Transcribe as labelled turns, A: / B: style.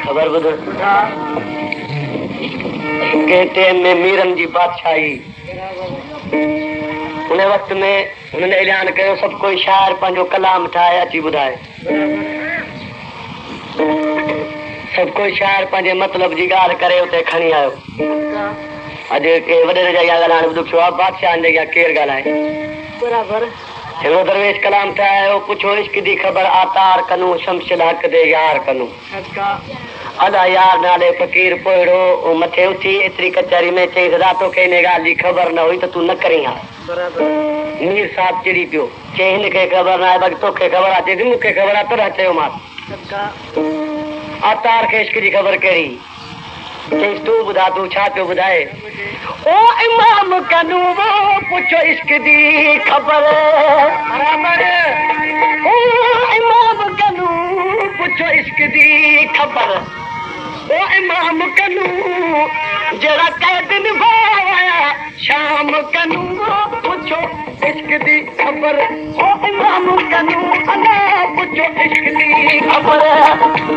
A: खबर बुध के टाइम में मीरन जी बादशाही उन वक्त में उन्होंने ऐलान कयो सब कोई शायर पंहिंजो कलाम ठाहे अची ॿुधाए सब कोई शायर पंहिंजे मतलब जी ॻाल्हि करे उते खणी आयो अॼु के वॾे जा ॻाल्हाइण ॾुखियो आहे बादशाह जा केरु ॻाल्हाए बराबरि हिकिड़ो दरवेश कलाम ठाहियो पुछो इश्क दी ख़बर आतार कनू शमशिल हक़ दे यार कनू अदा यार नाले फ़कीर पोइड़ो मथे उथी एतिरी कचहरी में चई रातो के इन ॻाल्हि जी ख़बर न हुई त तूं न करी हा मीर साहब चिड़ी पियो चई हिनखे ख़बर न आहे बाक़ी तोखे ख़बर आहे चई मूंखे ख़बर आहे तॾहिं चयोमांसि आतार खे इश्क जी ख़बर कहिड़ी चईसि तूं ॿुधा तूं छा पियो ॿुधाए ओ इमाम कनू पुछो इश्क दी ख़बर ओ इमाम कनू पुछो इश्क दी ख़बर ओ इमाम कनू जरा कैद निभाया शाम कनू पुछो इश्क दी ख़बर ओ इमाम कनू अला पुछो इश्क दी ख़बर